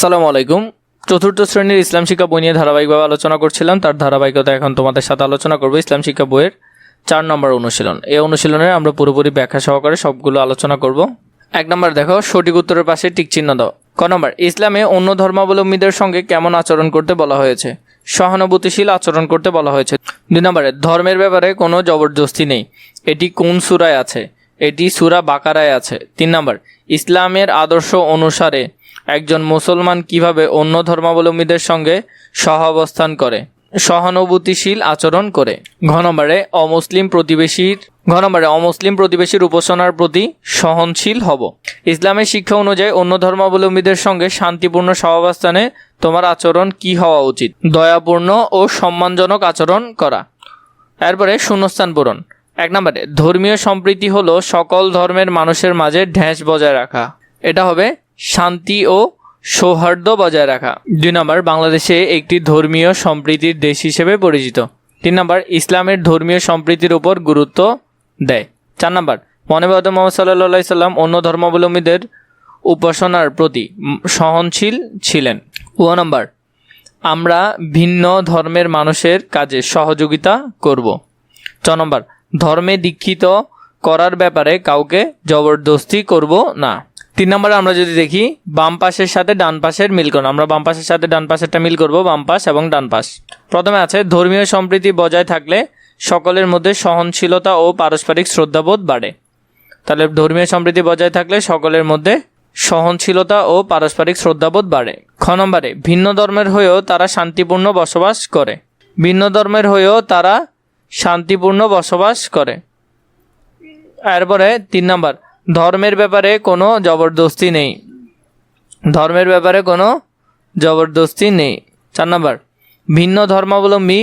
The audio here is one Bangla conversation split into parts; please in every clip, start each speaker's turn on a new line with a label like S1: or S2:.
S1: আসসালামু আলাইকুম। চতুর্থ শ্রেণীর ইসলাম শিক্ষা বই নিয়ে ধারাবাহিকভাবে আলোচনা করছিলাম। তার ধারাবাহিকতা এখন তোমাদের সাথে আলোচনা করব ইসলাম শিক্ষা বইয়ের 4 নম্বর অনুশীলন। এই অনুশীলনে আমরা পুরোপুরি ব্যাখ্যা সহকারে সবগুলো আলোচনা করব। 1 নম্বর দেখো, সঠিক উত্তরের পাশে টিক চিহ্ন দাও। ক নম্বর, ইসলামে অন্য ধর্মাবলম্বীদের সঙ্গে কেমন আচরণ করতে বলা হয়েছে? সহানুভূতিশীল আচরণ করতে বলা হয়েছে। 2 নম্বরে, ধর্মের ব্যাপারে কোনো জবরদস্তি নেই। এটি কোন সূরায় আছে? এটি সূরা বাকারায় আছে। 3 নম্বর, ইসলামের আদর্শ অনুসারে একজন মুসলমান কিভাবে অন্য ধর্মাবলম্বীদের সঙ্গে সহাবস্থান করে? সহানুভূতিশীল আচরণ করে। ঘ নম্বরে, অমুসলিম প্রতিবেশীর উপাসনার প্রতি সহনশীল হব। ইসলামের শিক্ষা অনুযায়ী অন্য ধর্মাবলম্বীদের সঙ্গে শান্তিপূর্ণ সহাবস্থানে তোমার আচরণ কি হওয়া উচিত? দয়াপূর্ণ ও সম্মানজনক আচরণ করা। এরপরে শূন্যস্থান পূরণ। 1 নম্বরে, ধর্মীয় সম্প্রীতি হলো সকল ধর্মের মানুষের মাঝে ঢেঁস বজায় রাখা। এটা হবে শান্তি ও সৌহার্দ্য বজায় রাখা। 2 নম্বর, বাংলাদেশে একটি ধর্মীয় সম্প্রীতির দেশ হিসেবে পরিচিত। 3 নম্বর, ইসলামের ধর্মীয় সম্প্রীতির উপর গুরুত্ব দেয়। 4 নম্বর, মহানবী হযরত মুহাম্মদ সাল্লাল্লাহু আলাইহি সাল্লাম অন্য ধর্মাবলম্বীদের উপাসনার প্রতি সহনশীল ছিলেন। 5 নম্বর, আমরা ভিন্ন ধর্মের মানুষের কাজে সহযোগিতা করব। 6 নম্বর, ধর্মে দীক্ষিত করার ব্যাপারে কাউকে জবরদস্তি করব না। 3 নম্বরে আমরা যদি দেখি, বাম পাশের সাথে ডান পাশের মিল করুন। আমরা বাম পাশের সাথে ডান পাশেরটা মিল করব, বাম পাশ এবং ডান পাশ। প্রথমে আছে, ধর্মীয় সম্প্রীতি বজায় থাকলে সকলের মধ্যে সহনশীলতা ও পারস্পরিক শ্রদ্ধাবোধ বাড়ে। তাহলে ধর্মীয় সম্প্রীতি বজায় থাকলে সকলের মধ্যে সহনশীলতা ও পারস্পরিক শ্রদ্ধাবোধ বাড়ে। খ নম্বরে, ভিন্ন ধর্মের হয়েও তারা শান্তিপূর্ণ বসবাস করে। ভিন্ন ধর্মের হয়েও তারা শান্তিপূর্ণ বসবাস করে। এরপরে 3 নম্বর, ধর্মের ব্যাপারে কোনো জবরদস্তি নেই। ধর্মের ব্যাপারে কোনো জবরদস্তি নেই। 4 নম্বর, ভিন্ন ধর্মাবলম্বী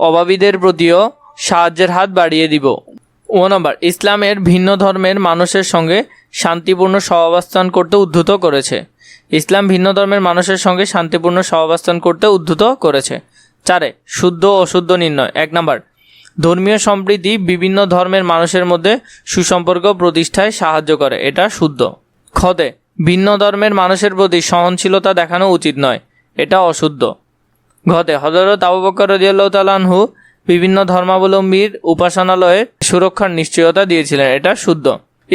S1: অভাবীদের প্রতিও সাহায্যের হাত বাড়িয়ে দিব। 9 নম্বর, ইসলামের ভিন্ন ধর্মের মানুষের সঙ্গে শান্তিপূর্ণ সহাবস্থান করতে উদ্ধৃত করেছে। ইসলাম ভিন্ন ধর্মের মানুষের সঙ্গে শান্তিপূর্ণ সহাবস্থান করতে উদ্ধৃত করেছে। 4, শুদ্ধ ও অশুদ্ধ নির্ণয়। 1 নম্বর, ধর্মীয় সম্প্রীতি বিভিন্ন ধর্মের মানুষের মধ্যে সুসম্পর্ক প্রতিষ্ঠায় সাহায্য করে। এটা শুদ্ধ। খতে, ভিন্ন ধর্মের মানুষের প্রতি সহনশীলতা দেখানো উচিত নয়। এটা অশুদ্ধ। ঘতে, হযরত আবু বকর রাদিয়াল্লাহু তাআলা আনহু বিভিন্ন ধর্মাবলম্বীর উপাসনালয়ের সুরক্ষার নিশ্চয়তা দিয়েছিলেন। এটা শুদ্ধ।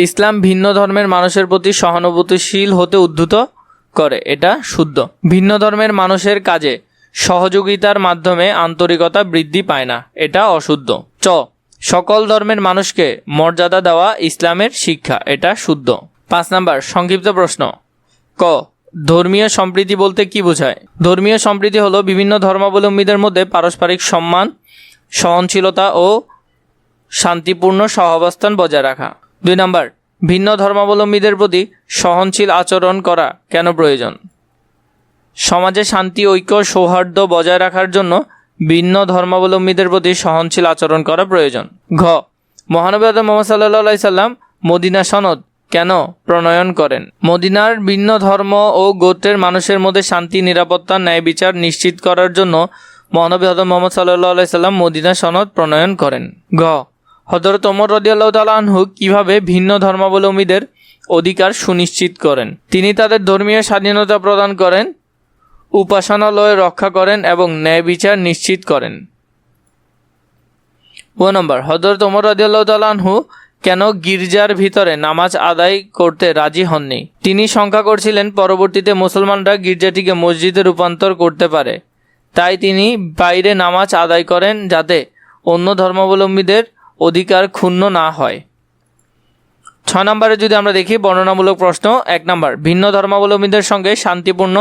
S1: ইসলাম ভিন্ন ধর্মের মানুষের প্রতি সহানুভূতিশীল হতে উদ্ধৃত করে। এটা শুদ্ধ। ভিন্ন ধর্মের মানুষের কাজে সহযোগিতার মাধ্যমে আন্তরিকতা বৃদ্ধি পায় না। এটা অশুদ্ধ। চ, সকল ধর্মের মানুষকে মর্যাদা দেওয়া ইসলামের শিক্ষা। এটা শুদ্ধ। 5 নম্বর, সংক্ষিপ্ত প্রশ্ন। ক, ধর্মীয় সম্প্রীতি বলতে কি বোঝায়? ধর্মীয় সম্প্রীতি হলো বিভিন্ন ধর্মাবলম্বীদের মধ্যে পারস্পরিক সম্মান, সহনশীলতা ও শান্তিপূর্ণ সহাবস্থান বজায় রাখা। 2 নম্বর, ভিন্ন ধর্মাবলম্বীদের প্রতি সহনশীল আচরণ করা কেন প্রয়োজন? সমাজে শান্তি, ঐক্য, সৌহার্দ্য বজায় রাখার জন্য ভিন্ন ধর্মাবলম্বীদের প্রতি সহনশীল আচরণ করা প্রয়োজন। ঘ, মহানবী হযরত মুহাম্মদ সাল্লাল্লাহু আলাইহি সাল্লাম মদিনা সনদ কেন প্রণয়ন করেন? মদিনার ভিন্ন ধর্ম ও গোত্রের মানুষের মধ্যে শান্তি, নিরাপত্তা, ন্যায় বিচার নিশ্চিত করার জন্য মহানবী হযরত মুহাম্মদ সাল্লাল্লাহু আলাইহি সাল্লাম মদিনা সনদ প্রণয়ন করেন। ঘ, হযরত ওমর রাদিয়াল্লাহু তাআলা আনহু কিভাবে ভিন্ন ধর্মাবলম্বীদের অধিকার সুনিশ্চিত করেন? তিনি তাদের ধর্মীয় স্বাধীনতা প্রদান করেন, উপাসনালয় রক্ষা করেন এবং ন্যায় বিচার নিশ্চিত করেন। 5 নম্বর, হযরত ওমর রাদিয়াল্লাহু তাআলা আনহু কেন গির্জার ভিতরে নামাজ আদায় করতে রাজি হননি? তিনি শঙ্কা করছিলেন পরবর্তীতে মুসলমানরা গির্জাটিকে মসজিদে রূপান্তর করতে পারে। তাই তিনি বাইরে নামাজ আদায় করেন যাতে অন্য ধর্মাবলম্বীদের অধিকার ক্ষুণ্ণ না হয়। 6 নম্বরে যদি আমরা দেখি বর্ণনামূলক প্রশ্ন। 1 নম্বর, ভিন্ন ধর্মাবলম্বীদের সঙ্গে শান্তিপূর্ণ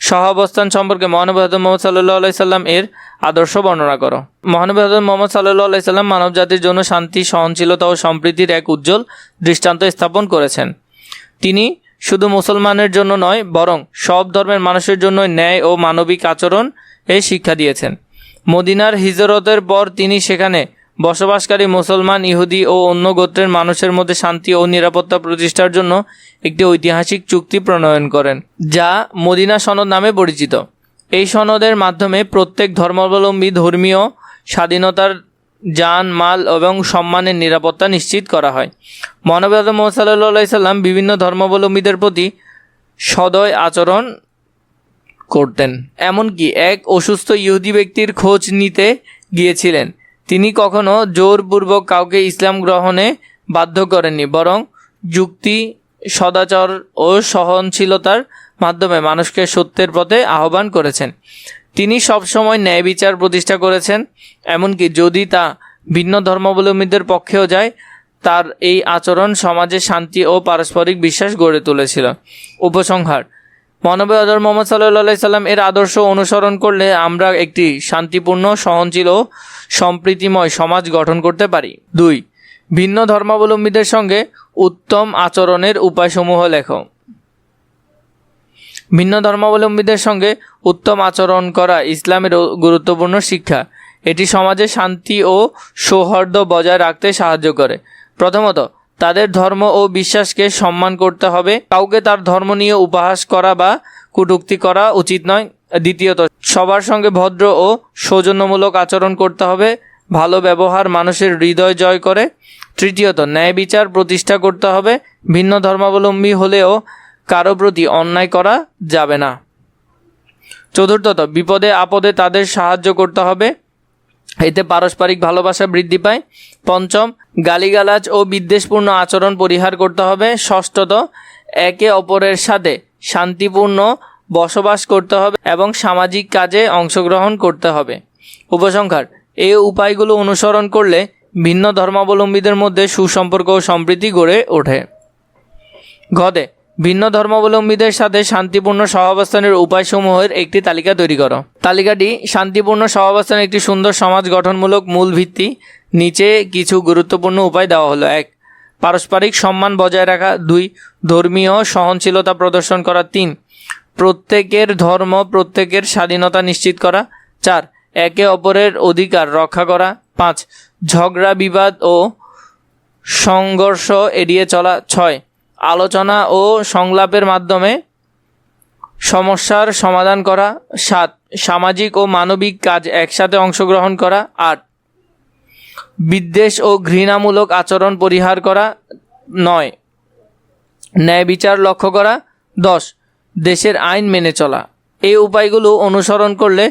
S1: সহাবস্থান সম্পর্কে মহানবী হযরত মুহাম্মদ সাল্লাল্লাহু আলাইহি সাল্লাম এর আদর্শ বর্ণনা করো। মহানবী হযরত মুহাম্মদ সাল্লাল্লাহু আলাইহি সাল্লাম মানব জাতির জন্য শান্তি, সহনশীলতা ও সম্প্রীতির এক উজ্জ্বল দৃষ্টান্ত স্থাপন করেছেন। তিনি শুধু মুসলমানের জন্য নয়, বরং সব ধর্মের মানুষের জন্য ন্যায় ও মানবিক আচরণ এর শিক্ষা দিয়েছেন। মদিনার হিজরতের পর তিনি সেখানে বসবাসকারী মুসলমান, ইহুদি ও অন্য গোত্রের মানুষের মধ্যে শান্তি ও নিরাপত্তা প্রতিষ্ঠার জন্য একটি ঐতিহাসিক চুক্তি প্রণয়ন করেন, যা মদিনা সনদ নামে পরিচিত। এই সনদের মাধ্যমে প্রত্যেক ধর্মাবলম্বী ধর্মীয় স্বাধীনতার, জান, মাল এবং সম্মানের নিরাপত্তা নিশ্চিত করা হয়। মহানবী হযরত মুহাম্মদ সাল্লাল্লাহু আলাইহি সাল্লাম বিভিন্ন ধর্মাবলম্বীদের প্রতি সদয় আচরণ করতেন। এমনকি এক অসুস্থ ইহুদি ব্যক্তির খোঁজ নিতে গিয়েছিলেন। তিনি কখনো জোরপূর্বক কাউকে ইসলাম গ্রহণে বাধ্য করেননি, বরং যুক্তি, সদাচর ও সহনশীলতার মাধ্যমে মানুষকে সত্যের পথে আহ্বান করেছেন। তিনি সবসময় ন্যায় বিচার প্রতিষ্ঠা করেছেন, এমনকি যদি তা ভিন্ন ধর্মাবলম্বীদের পক্ষেও যায়। তার এই আচরণ সমাজে শান্তি ও পারস্পরিক বিশ্বাস গড়ে তুলেছিল। উপসংহার: মহানবী হযরত মুহাম্মদ সাল্লাল্লাহু আলাইহি সাল্লাম এর আদর্শ অনুসরণ করলে আমরা একটি শান্তিপূর্ণ, সহনশীল ও সম্প্রীতিময় সমাজ গঠন করতে পারি। 2. ভিন্ন ধর্মাবলম্বীদের সঙ্গে উত্তম আচরণের উপায়সমূহ লেখো। ভিন্ন ধর্মাবলম্বীদের সঙ্গে উত্তম আচরণ করা ইসলামের গুরুত্বপূর্ণ শিক্ষা। এটি সমাজে শান্তি ও সৌহার্দ্য বজায় রাখতে সাহায্য করে। প্রথমত, তাদের ধর্ম ও বিশ্বাসকে সম্মান করতে হবে। কাউকে তার ধর্ম নিয়ে উপহাস করা বা কটূক্তি করা উচিত নয়। দ্বিতীয়ত, সবার সঙ্গে ভদ্র ও সৌজন্যমূলক আচরণ করতে হবে। ভালো ব্যবহার মানুষের হৃদয় জয় করে। তৃতীয়ত, ন্যায় বিচার প্রতিষ্ঠা করতে হবে। ভিন্ন ধর্মাবলম্বী হলেও কারো প্রতি অন্যায় করা যাবে না। চতুর্থত, বিপদে আপদে তাদের সাহায্য করতে হবে, এতে পারস্পরিক ভালোবাসা বৃদ্ধি পায়। পঞ্চম, গালিগালাজ ও বিদ্বেষপূর্ণ আচরণ পরিহার করতে হবে। ষষ্ঠত, একে অপরের সাথে শান্তিপূর্ণ বসবাস করতে হবে এবং সামাজিক কাজে অংশগ্রহণ করতে হবে। উপসংহার: এই উপায়গুলো অনুসরণ করলে ভিন্ন ধর্মাবলম্বীদের মধ্যে সুসম্পর্ক ও সম্প্রীতি গড়ে ওঠে। ঘদে ভিন্ন ধর্মাবলম্বীদের সাথে শান্তিপূর্ণ সহাবস্থানের উপায়সমূহের একটি তালিকা তৈরি করো। তালিকাটি শান্তিপূর্ণ সহাবস্থানের একটি সুন্দর সমাজ গঠনমূলক মূল ভিত্তি। নিচে কিছু গুরুত্বপূর্ণ উপায় দেওয়া হলো। 1. পারস্পরিক সম্মান বজায় রাখা। 2. ধর্মীয় সহনশীলতা প্রদর্শন করা। 3. প্রত্যেকের ধর্ম, প্রত্যেকের স্বাধীনতা নিশ্চিত করা। 4. একে অপরের অধিকার রক্ষা করা। 5. ঝগড়া, বিবাদ ও সংঘর্ষ এড়িয়ে চলা। 6. আলোচনা ও সংলাপের মাধ্যমে সমস্যার সমাধান করা। 7. সামাজিক ও মানবিক কাজ একসাথে অংশগ্রহণ করা। 8. বিদ্বেষ ও ঘৃণামূলক আচরণ পরিহার করা। 9. ন্যায় বিচার লক্ষ্য করা। 10. দেশের আইন মেনে চলা। এই উপায়গুলো অনুসরণ করলে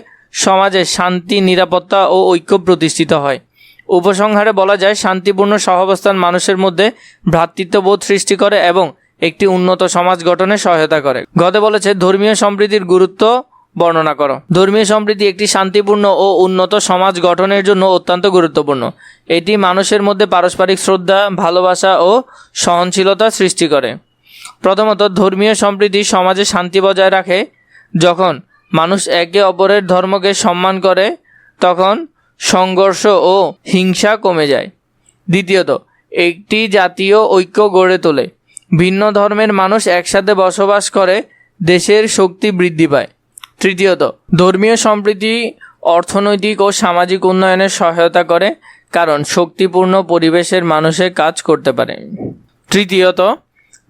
S1: সমাজে শান্তি, নিরাপত্তা ও ঐক্য প্রতিষ্ঠিত হয়। উপসংহারে বলা যায়, শান্তিপূর্ণ সহাবস্থান মানুষের মধ্যে ভ্রাতৃত্ববোধ সৃষ্টি করে এবং একটি উন্নত সমাজ গঠনে সহায়তা করে। গতে বলেছে, ধর্মীয় সম্প্রীতির গুরুত্ব বর্ণনা করো। ধর্মীয় সম্প্রীতি একটি শান্তিপূর্ণ ও উন্নত সমাজ গঠনের জন্য অত্যন্ত গুরুত্বপূর্ণ। এটি মানুষের মধ্যে পারস্পরিক শ্রদ্ধা, ভালোবাসা ও সহনশীলতা সৃষ্টি করে। প্রথমত, ধর্মীয় সম্প্রীতি সমাজে শান্তি বজায় রাখে। যখন মানুষ একে অপরের ধর্মকে সম্মান করে তখন সংঘর্ষ ও হিংসা কমে যায়। দ্বিতীয়ত, একটি জাতীয় ঐক্য গড়ে তোলে। ভিন্ন ধর্মের মানুষ একসাথে বসবাস করে দেশের শক্তি বৃদ্ধি পায়। তৃতীয়ত, ধর্মীয় সম্প্রীতি অর্থনৈতিক ও সামাজিক উন্নয়নে সহায়তা করে, কারণ শক্তিপূর্ণ পরিবেশের মানুষে কাজ করতে পারে। তৃতীয়ত,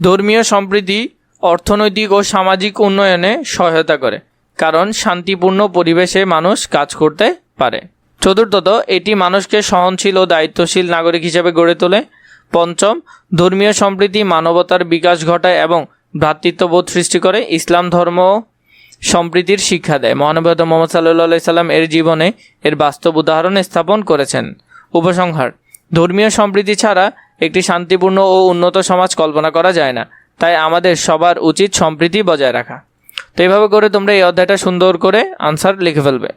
S1: ধর্মীয় সম্প্রীতি অর্থনৈতিক ও সামাজিক উন্নয়নে সহায়তা করে, কারণ শান্তিপূর্ণ পরিবেশে মানুষ কাজ করতে পারে। চতুর্থত, এটি মানুষকে সহনশীল ও দায়িত্বশীল নাগরিক হিসেবে গড়ে তোলে। পঞ্চম, ধর্মীয় সম্প্রীতি মানবতার বিকাশ ঘটায় এবং ভ্রাতৃত্ববোধ সৃষ্টি করে। ইসলাম ধর্ম সম্প্রীতির শিক্ষা দেয়। মহানবী হযরত মুহাম্মদ সাল্লাল্লাহু আলাইহি সাল্লাম এর জীবনে এর বাস্তব উদাহরণ স্থাপন করেছেন। উপসংহার: ধর্মীয় সম্প্রীতি ছাড়া একটি শান্তিপূর্ণ ও উন্নত সমাজ কল্পনা করা যায় না। তাই আমাদের সবার উচিত সম্প্রীতি বজায় রাখা। তো এইভাবে করে তোমরা এই অধ্যায়টা সুন্দর করে আনসার লিখে ফেলবে।